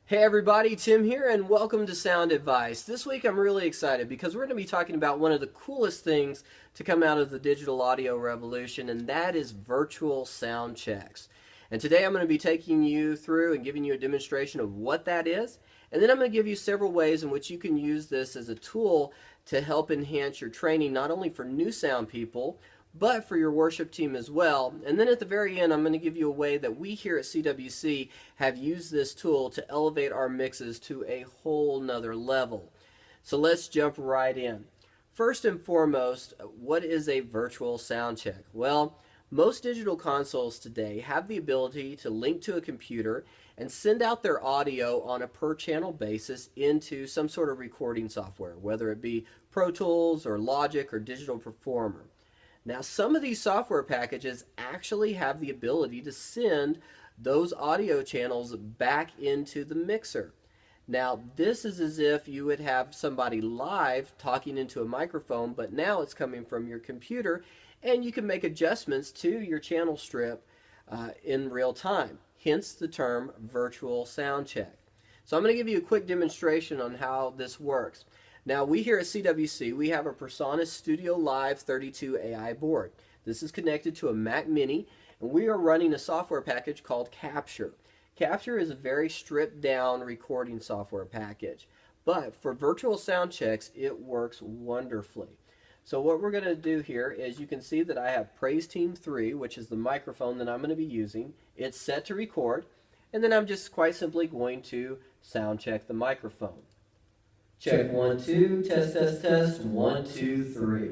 Hey everybody, Tim here and welcome to Sound Advice. This week I'm really excited because we're going to be talking about one of the coolest things to come out of the digital audio revolution, and that is virtual sound checks. And today I'm going to be taking you through and giving you a demonstration of what that is, and then I'm going to give you several ways in which you can use this as a tool to help enhance your training, not only for new sound people, but for your worship team as well. And then at the very end, I'm going to give you a way that we here at CWC have used this tool to elevate our mixes to a whole nother level. So let's jump right in. First and foremost, what is a virtual sound check? Well, most digital consoles today have the ability to link to a computer and send out their audio on a per channel basis into some sort of recording software, whether it be Pro Tools or Logic or Digital Performer. Now, some of these software packages actually have the ability to send those audio channels back into the mixer. Now, this is as if you would have somebody live talking into a microphone, but now it's coming from your computer, and you can make adjustments to your channel strip in real time, hence the term virtual sound check. So I'm going to give you a quick demonstration on how this works. Now, we here at CWC, we have a PreSonus Studio Live 32 AI board. This is connected to a Mac Mini, and we are running a software package called Capture. Capture is a very stripped down recording software package, but for virtual sound checks, it works wonderfully. So what we're going to do here is you can see that I have Praise Team 3, which is the microphone that I'm going to be using. It's set to record, and then I'm just quite simply going to sound check the microphone. Check 1, 2, test, test, test, 1, 2, 3.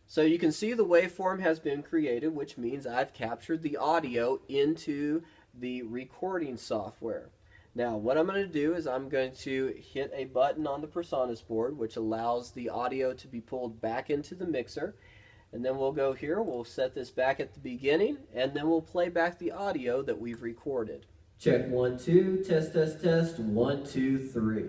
So you can see the waveform has been created, which means I've captured the audio into the recording software. Now, what I'm going to do is I'm going to hit a button on the PreSonus board, which allows the audio to be pulled back into the mixer. And then we'll go here, we'll set this back at the beginning, and then we'll play back the audio that we've recorded. Check 1, 2, test, test, test, 1, 2, 3.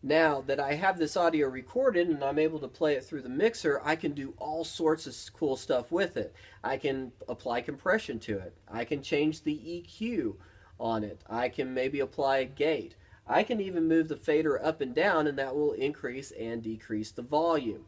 Now that I have this audio recorded and I'm able to play it through the mixer, I can do all sorts of cool stuff with it. I can apply compression to it. I can change the EQ on it. I can maybe apply a gate. I can even move the fader up and down, and that will increase and decrease the volume.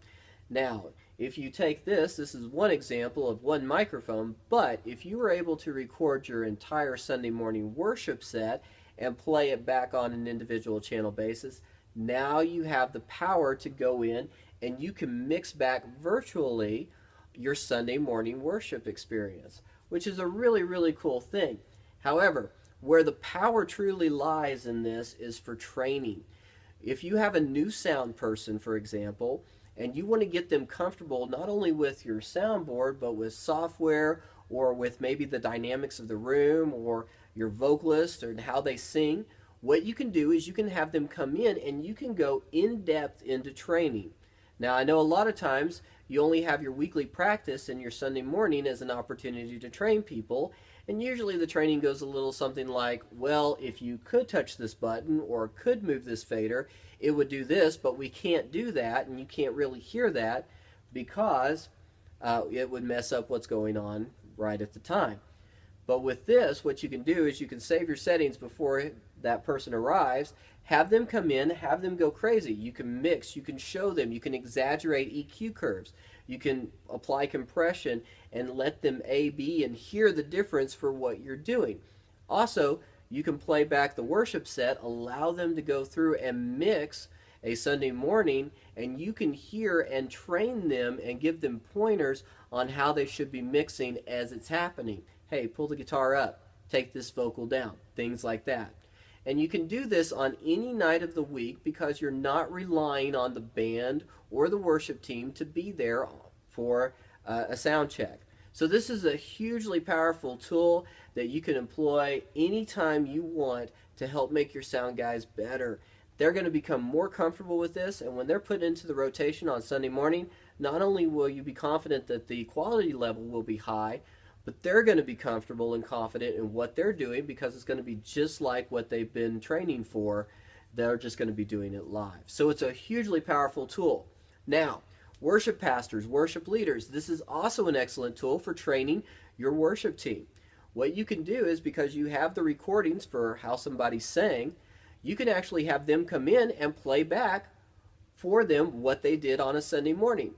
Now, if you take this is one example of one microphone, but if you were able to record your entire Sunday morning worship set and play it back on an individual channel basis, now you have the power to go in and you can mix back virtually your Sunday morning worship experience, which is a really, really cool thing. However, where the power truly lies in this is for training. If you have a new sound person, for example, and you want to get them comfortable not only with your soundboard, but with software or with maybe the dynamics of the room or your vocalist and how they sing, what you can do is you can have them come in and you can go in depth into training. Now, I know a lot of times you only have your weekly practice and your Sunday morning as an opportunity to train people, and usually the training goes a little something like, well, if you could touch this button or could move this fader, it would do this, but we can't do that, and you can't really hear that because it would mess up what's going on right at the time. But with this, what you can do is you can save your settings before that person arrives, have them come in, have them go crazy. You can mix, you can show them, you can exaggerate EQ curves, you can apply compression and let them A/B and hear the difference for what you're doing. Also, you can play back the worship set, allow them to go through and mix a Sunday morning, and you can hear and train them and give them pointers on how they should be mixing as it's happening. Hey, pull the guitar up, take this vocal down, things like that. And you can do this on any night of the week because you're not relying on the band or the worship team to be there for a sound check. So this is a hugely powerful tool that you can employ anytime you want to help make your sound guys better. They're going to become more comfortable with this, and when they're put into the rotation on Sunday morning, not only will you be confident that the quality level will be high, but they're going to be comfortable and confident in what they're doing because it's going to be just like what they've been training for. They're just going to be doing it live. So it's a hugely powerful tool. Now, worship pastors, worship leaders, this is also an excellent tool for training your worship team. what you can do is, because you have the recordings for how somebody sang, you can actually have them come in and play back for them what they did on a Sunday morning.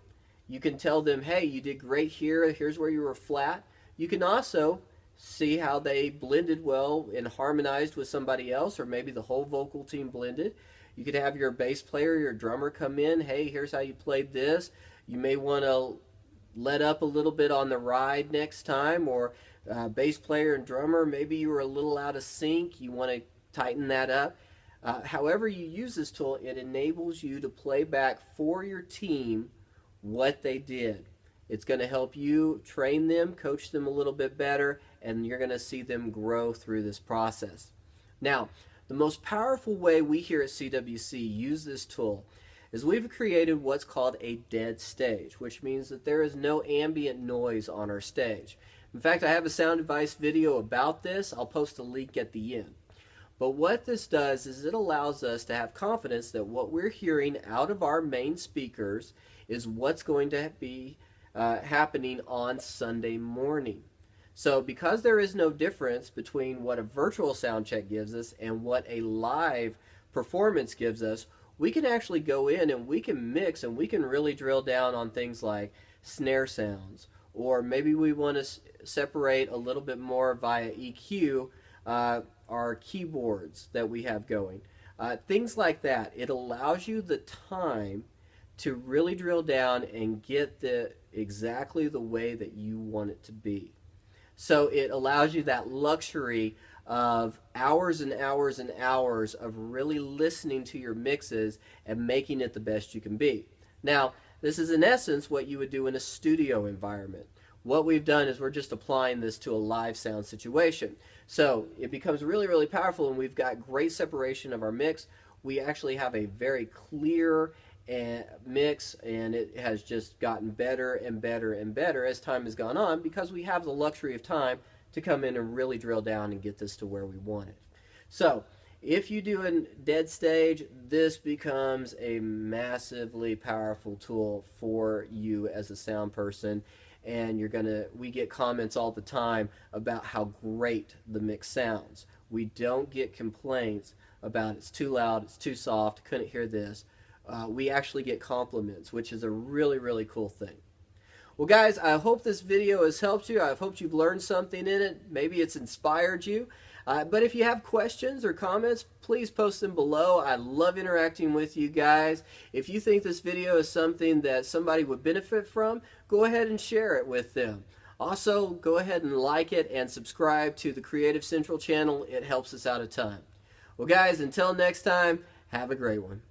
You can tell them, hey, you did great here, here's where you were flat. You can also see how they blended well and harmonized with somebody else, or maybe the whole vocal team blended. You could have your bass player, your drummer come in, hey, here's how you played this. You may want to let up a little bit on the ride next time, or bass player and drummer, maybe you were a little out of sync, you want to tighten that up. However you use this tool, it enables you to play back for your team what they did. It's going to help you train them, coach them a little bit better, and you're going to see them grow through this process. Now, the most powerful way we here at CWC use this tool is we've created what's called a dead stage, which means that there is no ambient noise on our stage. In fact, I have a Sound Advice video about this. I'll post a link at the end. But what this does is it allows us to have confidence that what we're hearing out of our main speakers is what's going to be happening on Sunday morning. So because there is no difference between what a virtual sound check gives us and what a live performance gives us, we can actually go in and we can mix and we can really drill down on things like snare sounds, or maybe we want to separate a little bit more via EQ our keyboards that we have going. Things like that. It allows you the time to really drill down and get exactly the way that you want it to be. So it allows you that luxury of hours and hours and hours of really listening to your mixes and making it the best you can be. Now, this is in essence what you would do in a studio environment. What we've done is we're just applying this to a live sound situation. So it becomes really, really powerful, and we've got great separation of our mix. We actually have a very clear mix, and it has just gotten better and better and better as time has gone on, because we have the luxury of time to come in and really drill down and get this to where we want it. So if you do a dead stage, this becomes a massively powerful tool for you as a sound person, and we get comments all the time about how great the mix sounds. We don't get complaints about it's too loud, it's too soft, couldn't hear this. We actually get compliments, which is a really, really cool thing. Well, guys, I hope this video has helped you. I hope you've learned something in it. Maybe it's inspired you. But if you have questions or comments, please post them below. I love interacting with you guys. If you think this video is something that somebody would benefit from, go ahead and share it with them. Also, go ahead and like it and subscribe to the Creative Central channel. It helps us out a ton. Well, guys, until next time, have a great one.